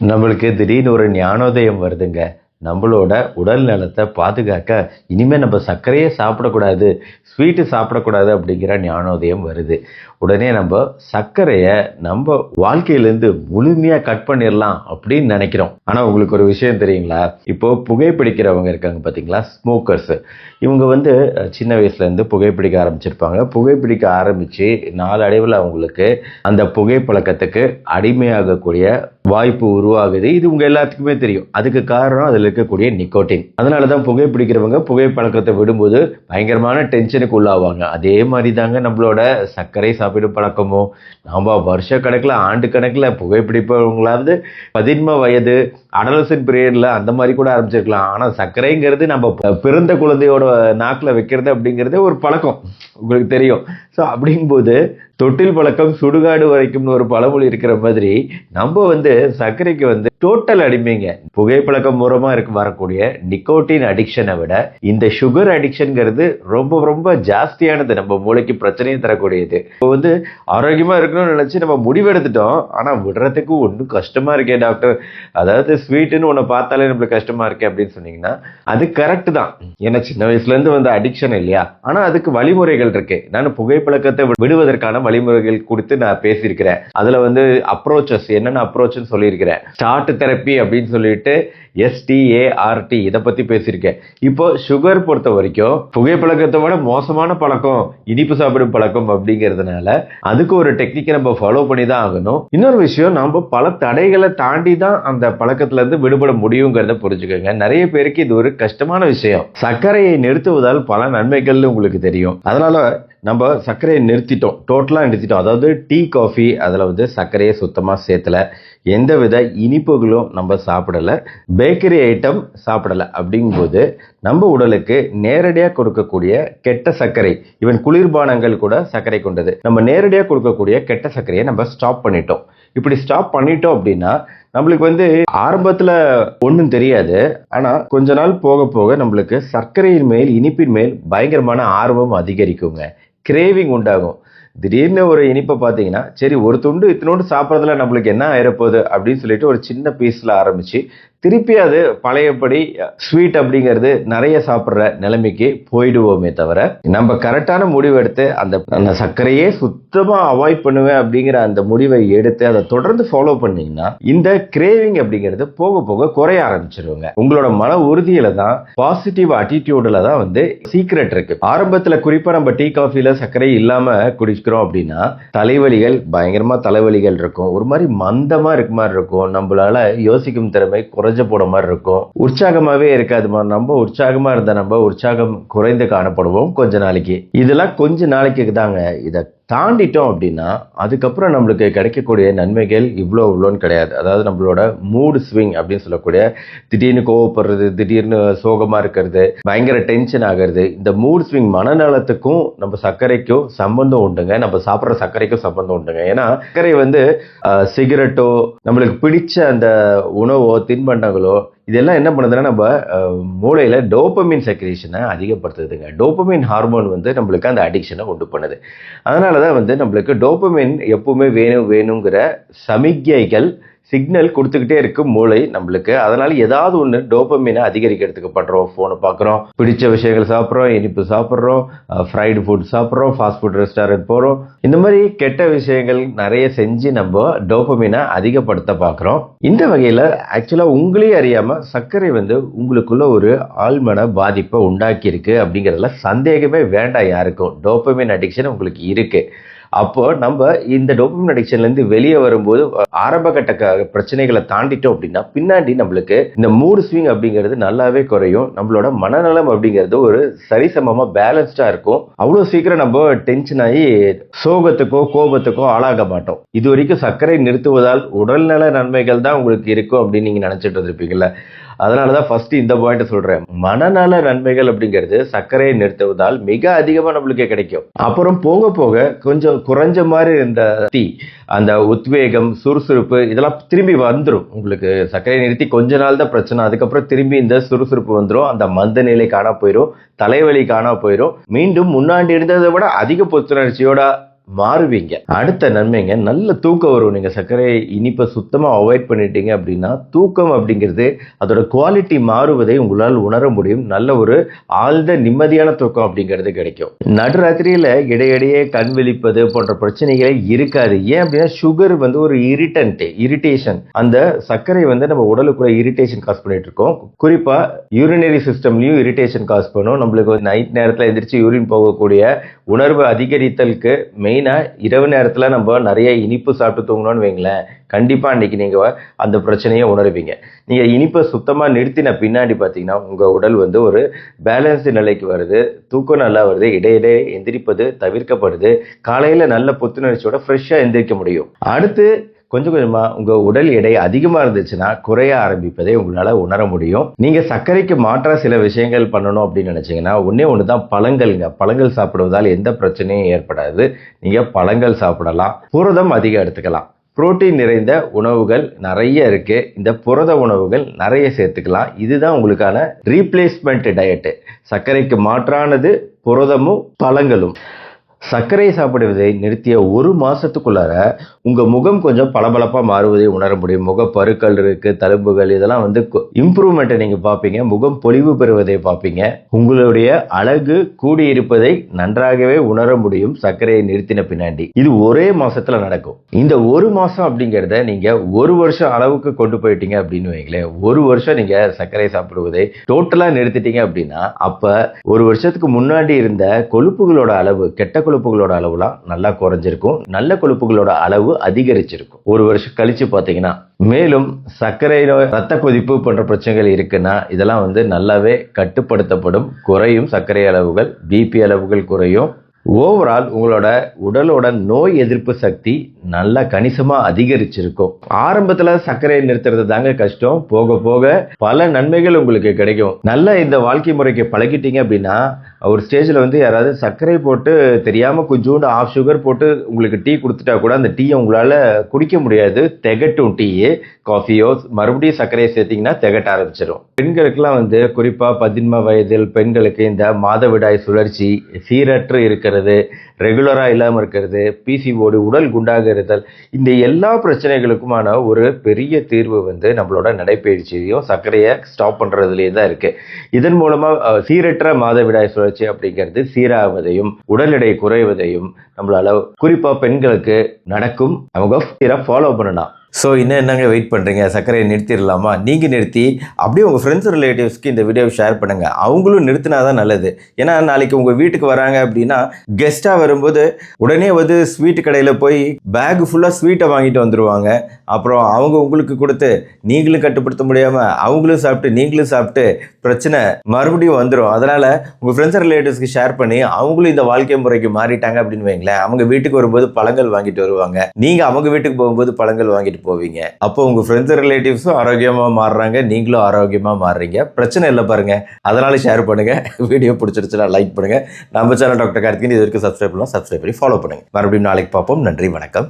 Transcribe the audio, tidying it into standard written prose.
நம்மளுக்கு திடீர்னு ஒரு ஞானோதயம் வருதுங்க. நம்மளோட உடல் நலத்தை பாதுகாக்க இனிமே நம்ம சர்க்கரையே சாப்பிடக்கூடாது, ஸ்வீட்டு சாப்பிடக்கூடாது அப்படிங்கிற ஞானோதயம் வருது. உடனே நம்ம சர்க்கரையை நம்ம வாழ்க்கையிலேருந்து முழுமையாக கட் பண்ணிடலாம் அப்படின்னு நினைக்கிறோம். ஆனால் உங்களுக்கு ஒரு விஷயம் தெரியுங்களா? இப்போ புகைப்பிடிக்கிறவங்க இருக்காங்க பார்த்தீங்களா, ஸ்மோக்கர்ஸ். இவங்க சின்ன வயசுலேருந்து புகைப்பிடிக்க ஆரம்பிச்சிருப்பாங்க. புகைப்பிடிக்க ஆரம்பித்து நாளடைவில் அவங்களுக்கு அந்த புகைப்பழக்கத்துக்கு அடிமையாகக்கூடிய வாய்ப்பு உருவாகுது. இது உங்க எல்லாத்துக்குமே தெரியும். அதுக்கு காரணம் அதில் இருக்கக்கூடிய நிக்கோட்டின். அதனால தான் புகைப்பிடிக்கிறவங்க புகைப்பழக்கத்தை விடும்போது பயங்கரமான டென்ஷனுக்கு உள்ளாவாங்க. அதே மாதிரி தாங்க நம்மளோட சர்க்கரை சாப்பிடும் பழக்கமோ. நம்ம வருஷ கணக்கில் ஆண்டு கணக்கில் புகைப்பிடிப்பவங்களாவது 15 வயது அடலசன்ட் பீரியட்ல அந்த மாதிரி கூட ஆரம்பிச்சிருக்கலாம். ஆனால் சர்க்கரைங்கிறது நம்ம பிறந்த குழந்தையோட நாக்கில் வைக்கிறது அப்படிங்கிறது ஒரு பழக்கம், உங்களுக்கு தெரியும். ஸோ அப்படிங்கும்போது தொட்டில் பழக்கம் சுடுகாடு வரைக்கும்னு ஒரு பழமொழி இருக்கிற மாதிரி நம்ம சர்க்கரைக்கு டோட்டல் அடிமைங்க. புகைப்பழக்கம் மூலமா வரக்கூடிய நிக்கோட்டின் அடிக்ஷனை விட இந்த சுகர் அடிக்ஷன்ங்கிறது ரொம்ப ரொம்ப ஜாஸ்தியானது. நம்ம மூளைக்கு பிரச்சனையும் தரக்கூடியது. இப்போ ஆரோக்கியமா இருக்கணும்னு நினைச்சு நம்ம முடிவெடுத்துட்டோம். ஆனா விடுறதுக்கு ஒன்றும் கஷ்டமா இருக்கே டாக்டர், அதாவது ஸ்வீட்டுன்னு ஒன்று பார்த்தாலே நம்மளுக்கு கஷ்டமா இருக்கு அப்படின்னு சொன்னீங்கன்னா அது கரெக்ட் தான். ஏன்னா சின்ன வயசுல இருந்து அடிக்ஷன் இல்லையா? ஆனா அதுக்கு வழிமுறைகள் இருக்கு. நான் புகைப்பழக்கத்தை விடுவதற்கான வழிமுறைகள் குறித்து நான் பேசியிருக்கிறேன். அதுல அப்ரோச்சஸ் என்னென்ன அப்ரோச்னு சொல்லியிருக்கிறேன். ஸ்டார்ட் தெரப்பி அப்படின்னு சொல்லிட்டு START இதை பத்தி பேசியிருக்கேன். இப்போ சுகர் பொறுத்த வரைக்கும் புகைப்பழக்கத்தை விட மோசமான பழக்கம் இனிப்பு சாப்பிடும் பழக்கம் அப்படிங்கிறதுனால அதுக்கு ஒரு டெக்னிக்கை நம்ம ஃபாலோ பண்ணி தான் ஆகணும். இன்னொரு விஷயம், நம்ம பல தடைகளை தாண்டி தான் அந்த பழக்கத்துல இருந்து விடுபட முடியுங்கிறத புரிஞ்சுக்கோங்க. நிறைய பேருக்கு இது ஒரு கஷ்டமான விஷயம். சர்க்கரையை நிறுத்துவதால் பல நன்மைகள் உங்களுக்கு தெரியும். அதனால நம்ம சர்க்கரையை நிறுத்திட்டோம், டோட்டலாக நிறுத்திட்டோம். அதாவது டீ காஃபி அதில் சர்க்கரையை சுத்தமாக சேர்த்தலை, எந்தவித இனிப்புகளும் நம்ம சாப்பிடலை, பேக்கரி ஐட்டம் சாப்பிடலை. அப்படிங்கும்போது நம்ம உடலுக்கு நேரடியாக கொடுக்கக்கூடிய கெட்ட சர்க்கரை, ஈவன் குளிர்பானங்கள் கூட சர்க்கரை கொண்டது, நம்ம நேரடியாக கொடுக்கக்கூடிய கெட்ட சர்க்கரையை நம்ம ஸ்டாப் பண்ணிட்டோம். இப்படி ஸ்டாப் பண்ணிட்டோம் அப்படின்னா நம்மளுக்கு ஆரம்பத்தில் ஒன்றும் தெரியாது. ஆனால் கொஞ்ச நாள் போக போக நம்மளுக்கு சர்க்கரையின் மேல், இனிப்பின் மேல் பயங்கரமான ஆர்வம் அதிகரிக்குங்க. கிரேவிங் உண்டாகும். திடீர்னு ஒரு இனிப்பை பார்த்தீங்கன்னா சரி ஒரு துண்டு இத்தினோண்டு சாப்பிட்றதுல நம்மளுக்கு என்ன ஆயிரப்போகுது அப்படின்னு சொல்லிட்டு ஒரு சின்ன பீஸில் ஆரம்பித்து திருப்பி அது பழையபடி ஸ்வீட் அப்படிங்கிறது நிறைய சாப்பிட்ற நிலைமைக்கு போயிடுவோமே தவிர, நம்ம கரெக்டான முடிவு எடுத்து அந்த சர்க்கரையே சுத்தமாக அவாய்ட் பண்ணுவேன் அப்படிங்கிற அந்த முடிவை எடுத்து அதை தொடர்ந்து ஃபாலோ பண்ணீங்கன்னா இந்த கிரேவிங் அப்படிங்கிறது போக போக குறைய ஆரம்பிச்சிருவாங்க. உங்களோட மன உறுதியில தான், பாசிட்டிவ் அட்டிடியூட்ல தான் சீக்ரெட் இருக்கு. ஆரம்பத்தில் குறிப்பாக நம்ம டீ காஃபில சர்க்கரை இல்லாம குடிக்கிறோம் அப்படின்னா தலைவலிகள், பயங்கரமா தலைவலிகள் இருக்கும், ஒரு மாதிரி மந்தமா இருக்க மாதிரி இருக்கும், நம்மளால யோசிக்கும் திறமை குறைஞ்ச போட மாதிரி இருக்கும், உற்சாகமாவே இருக்காது. நம்ம உற்சாகமா இருந்தா நம்ம உற்சாகம் குறைந்து காணப்படுவோம் கொஞ்ச நாளைக்கு. இதெல்லாம் கொஞ்ச நாளைக்கு தாங்க. இதை தாண்டிட்டோம் அப்படின்னா அதுக்கப்புறம் நம்மளுக்கு கிடைக்கக்கூடிய நன்மைகள் இவ்வளோன்னு கிடையாது. அதாவது நம்மளோட மூடு ஸ்விங் அப்படின்னு சொல்லக்கூடிய, திடீர்னு கோவப்படுறது, திடீர்னு சோகமா இருக்கிறது, பயங்கர டென்ஷன் ஆகிறது, இந்த மூடு ஸ்விங் மனநலத்துக்கும் நம்ம சர்க்கரைக்கும் சம்பந்தம் உண்டுங்க. நம்ம சாப்பிட்ற சர்க்கரைக்கும் சம்பந்தம் உண்டுங்க. ஏன்னா சர்க்கரை சிகரெட்டோ, நம்மளுக்கு பிடிச்ச அந்த உணவோ, தின்பண்டங்களோ, இதெல்லாம் என்ன பண்ணுதுன்னா நம்ம மூளையில டோபமின் செக்ரேஷனை அதிகப்படுத்துதுங்க. டோபமின் ஹார்மோன் நம்மளுக்கு அந்த அடிக்ஷனை உண்டு பண்ணுது. அதனாலதான் நம்மளுக்கு டோபமின் எப்பவுமே வேணுங்கிற சமிக்ஞைகள், சிக்னல் கொடுத்துக்கிட்டே இருக்கு மூளை நம்மளுக்கு. அதனால ஏதாவது ஒன்று டோபமினை அதிகரிக்கிறதுக்கு பண்றோம். ஃபோனை பார்க்குறோம், பிடிச்ச விஷயங்கள் சாப்பிட்றோம், இனிப்பு சாப்பிட்றோம், ஃப்ரைடு ஃபுட் சாப்பிட்றோம், ஃபாஸ்ட் ஃபுட் ரெஸ்டாரண்ட் போகிறோம், இந்த மாதிரி கெட்ட விஷயங்கள் நிறைய செஞ்சு நம்ம டோபமினை அதிகப்படுத்த பார்க்குறோம். இந்த வகையில் ஆக்சுவலாக உங்களே அறியாமல் சர்க்கரை உங்களுக்குள்ள ஒரு ஆழ்மன பாதிப்பை உண்டாக்கி இருக்கு அப்படிங்கிறதுல சந்தேகமே வேண்டாம் யாருக்கும். டோபமின் அடிக்ஷன் உங்களுக்கு இருக்கு. அப்போ நம்ம இந்த டோபமின் அடிக்ஷன்லேருந்து வெளியே வரும்போது ஆரம்ப கட்ட பிரச்சனைகளை தாண்டிட்டோம் அப்படின்னா பின்னாடி நம்மளுக்கு இந்த மூடு ஸ்விங் அப்படிங்கிறது நல்லாவே குறையும். நம்மளோட மனநலம் அப்படிங்கிறது ஒரு சரிசமமா பேலன்ஸ்டா இருக்கும். அவ்வளவு சீக்கிரம் நம்ம டென்ஷன் ஆகி சோகத்துக்கோ கோபத்துக்கோ ஆளாக மாட்டோம். இது வரைக்கும் சர்க்கரை நிறுத்துவதால் உடல்நல நன்மைகள் தான் உங்களுக்கு இருக்கும் அப்படின்னு நீங்க நினைச்சிட்டு இருந்திருப்பீங்கல்ல. அதனாலதான் ஃபர்ஸ்ட் இந்த பாயிண்ட் சொல்றேன். மனநல நன்மைகள் அப்படிங்கிறது சர்க்கரையை நிறுத்துவதால் மிக அதிகமா நம்மளுக்கு கிடைக்கும். அப்புறம் போக போக கொஞ்சம் குறைஞ்ச மாதிரி இந்த அந்த உத்வேகம், சுறுசுறுப்பு இதெல்லாம் திரும்பி வந்துடும். உங்களுக்கு சர்க்கரையை நிறுத்தி கொஞ்ச நாள் தான் பிரச்சனை, அதுக்கப்புறம் திரும்பி இந்த சுறுசுறுப்பு வந்துடும், அந்த மந்த நிலை காண போயிடும், தலைவலி காண போயிடும், மீண்டும் முன்னாடி இருந்ததை விட அதிக புத்துணர்ச்சியோட மாறுவீங்க. அடுத்த நன்மைங்க, நல்ல தூக்கம் வரும். நீங்க சர்க்கரை இனிப்பை சுத்தமா அவாய்ட் பண்ணிட்டீங்க அப்படின்னா தூக்கம் அப்படிங்கிறது அதோட குவாலிட்டி மாறுவதை உங்களால் உணர முடியும். நல்ல ஒரு ஆழ்ந்த நிம்மதியான தூக்கம் அப்படிங்கிறது கிடைக்கும். நடுராத்திரியில இடையிடையே கண் விழிப்பது போன்ற பிரச்சனைகளே இருக்காது. ஏன் அப்படின்னா சுகர் வந்து ஒரு இரிட்டேஷன், அந்த சர்க்கரை வந்து நம்ம உடலுக்குள்ள இரிட்டேஷன் காஸ் பண்ணிட்டு இருக்கோம். குறிப்பா யூரினரி சிஸ்டம்லயும் இரிட்டேஷன் காஸ் பண்ணும். நம்மளுக்கு நைட் நேரத்துல எந்திரிச்சு யூரின் போகக்கூடிய உணர்வு அதிகரித்தலுக்கு மெயினா இரவு நேரத்துல நம்ம நிறைய இனிப்பு சாப்பிட்டு தூங்கணும்னு வைங்களேன், கண்டிப்பா அன்னைக்கு நீங்க அந்த பிரச்சனையை உணர்வீங்க. நீங்க இனிப்பை சுத்தமா நிறுத்தின பின்னாடி பாத்தீங்கன்னா உங்க உடல் வந்து ஒரு பேலன்ஸ்டு நிலைக்கு வருது, தூக்கம் நல்லா வருது, இடையிடையே எந்திரிப்பது தவிர்க்கப்படுது, காலையில நல்ல புத்துணர்ச்சியோட ஃப்ரெஷ்ஷா எந்திரிக்க முடியும். அடுத்து கொஞ்சம் கொஞ்சமா உங்க உடல் எடை அதிகமா இருந்துச்சுன்னா குறைய ஆரம்பிப்பதை உங்களால உணர முடியும். நீங்க சர்க்கரைக்கு மாற்றா சில விஷயங்கள் பண்ணணும் அப்படின்னு நினைச்சீங்கன்னா ஒண்ணுதான் பழங்கள்ங்க. பழங்கள் சாப்பிடுவதால் எந்த பிரச்சனையும் ஏற்படாது. நீங்க பழங்கள் சாப்பிடலாம், புரதம் அதிகம் எடுத்துக்கலாம். புரோட்டீன் நிறைந்த உணவுகள் நிறைய இருக்கு. இந்த புரத உணவுகள் நிறைய சேர்த்துக்கலாம். இதுதான் உங்களுக்கான ரீப்ளேஸ்மெண்ட் டயட். சர்க்கரைக்கு மாற்றானது புரதமும் பழங்களும். சர்க்கரை சாப்பிடுவதை நிறுத்திய ஒரு மாசத்துக்குள்ளார உங்க முகம் கொஞ்சம் பளபளப்பா மாறுவதை உணர முடியும். முகப்பருக்கள் இருக்கு, தழும்புகள், இதெல்லாம் வந்து இம்ப்ரூவ்மெண்ட்டை நீங்க பார்ப்பீங்க. முகம் பொலிவு பெறுவதை பார்ப்பீங்க. உங்களுடைய அழகு கூடியிருப்பதை நன்றாகவே உணர முடியும் சர்க்கரையை நிறுத்தின பின்னாடி. இது ஒரே மாசத்துல நடக்கும். இந்த ஒரு மாசம் அப்படிங்கிறத நீங்க ஒரு வருஷம் அளவுக்கு கொண்டு போயிட்டீங்க அப்படின்னு வைங்களேன். ஒரு வருஷம் நீங்க சர்க்கரை சாப்பிடுவதை டோட்டலா நிறுத்திட்டீங்க அப்படின்னா அப்ப ஒரு வருஷத்துக்கு முன்னாடி இருந்த கொழுப்புகளோட அளவு, கெட்ட கொழுப்புகளோட அளவுலாம் நல்லா குறைஞ்சிருக்கும், நல்ல கொழுப்புகளோட அளவு அதிகரிச்சிருக்கும் ஒரு வருஷம் கழிச்சு பாத்தீங்கன்னா. மேலும் சர்க்கரை நோய், ரத்த கொதிப்பு போன்ற பிரச்சனைகள் இருக்குன்னா இதெல்லாம் வந்து நல்லாவே கட்டுப்படுத்தப்படும், குறையும். சர்க்கரை அளவுகள், பிபி அளவுகள் குறையும். ஓவரால் உங்களோட உடலோட நோய் எதிர்ப்பு சக்தி நல்லா கணிசமா அதிகரிச்சிருக்கும். ஆரம்பத்துல சர்க்கரையை நிறுத்துறது தாங்க கஷ்டம். போக போக பல நன்மைகள் உங்களுக்கு கிடைக்கும். நல்ல இந்த வாழ்க்கை முறைக்கு பழகிட்டீங்க அப்படின்னா ஒரு ஸ்டேஜ்ல வந்து யாராவது சர்க்கரை போட்டு தெரியாம கொஞ்சோண்டு ஆஃப் சுகர் போட்டு உங்களுக்கு டீ கொடுத்துட்டா கூட அந்த டீயை உங்களால குடிக்க முடியாது, திகட்டும். டீ காஃபியோ மறுபடியும் சர்க்கரையை சேர்த்தீங்கன்னா திகட்ட ஆரம்பிச்சிடும். பெண்களுக்கெல்லாம் வந்து குறிப்பா 18 வயதில் பெண்களுக்கு இந்த மாதவிடாய் சுழற்சி, சீரற்று இருக்கிறது, ரெகுலரா இல்லாம இருக்கிறது, பிசிஓடி, உடல் குண்டாக இருத்தல், இந்த எல்லா பிரச்சனைகளுக்குமான ஒரு பெரிய தீர்வு வந்து நம்மளோட நடைப்பயிற்சியையும் சர்க்கரையை ஸ்டாப் பண்றதுலயே தான் இருக்கு. இதன் மூலமா சீரற்ற மாதவிடாய் சுழற்சி அப்படிங்கிறது சீராவதையும் உடல் எடை குறைவதையும் நம்மளால குறிப்பா பெண்களுக்கு நடக்கும். அவங்க ஃபாலோ பண்ணலாம். ஸோ இன்னும் என்னங்க வெயிட் பண்ணுறீங்க? சர்க்கரையை நிறுத்திடலாமா? நீங்கள் நிறுத்தி அப்படியே உங்கள் ஃப்ரெண்ட்ஸ் ரிலேட்டிவ்ஸ்க்கு இந்த வீடியோவை ஷேர் பண்ணுங்கள். அவங்களும் நிறுத்தினா தான் நல்லது. ஏன்னா நாளைக்கு உங்கள் வீட்டுக்கு வராங்க அப்படின்னா கெஸ்ட்டாக வரும்போது உடனே வந்து ஸ்வீட்டு கடையில் போய் பேக் ஃபுல்லாக ஸ்வீட்டை வாங்கிட்டு வந்துடுவாங்க. அப்புறம் அவங்க உங்களுக்கு கொடுத்து நீங்களும் கட்டுப்படுத்த முடியாமல் அவங்களும் சாப்பிட்டு நீங்களும் சாப்பிட்டு பிரச்சனை மறுபடியும் வந்துடும். அதனால் உங்கள் ஃப்ரெண்ட்ஸ் ரிலேட்டிவ்ஸ்க்கு ஷேர் பண்ணி அவங்களும் இந்த வாழ்க்கை முறைக்கு மாறிட்டாங்க அப்படின்னு வைங்களேன். அவங்க வீட்டுக்கு வரும்போது பழங்கள் வாங்கிட்டு வருவாங்க, நீங்கள் அவங்க வீட்டுக்கு போகும்போது பழங்கள் வாங்கிட்டு போவீங்க. அப்போ உங்க ஃப்ரெண்ட்ஸ் ரிலேட்டிவ்ஸும் ஆரோக்கியமா மாறுறாங்க, நீங்களும் ஆரோக்கியமா மாறுறீங்க. பிரச்சனை இல்லை பாருங்க. அதனால ஷேர் பண்ணுங்க. வீடியோ பிடிச்சிருச்சுன்னா லைக் பண்ணுங்க. நம்ம சேனல் டாக்டர் கார்த்திகேயன் இது வரைக்கும் சப்ஸ்கிரைப் பண்ணலாம், சப்ஸ்கிரைப் பண்ணி ஃபாலோ பண்ணுங்க. மறுபடியும் நாளைக்கு பார்ப்போம். நன்றி, வணக்கம்.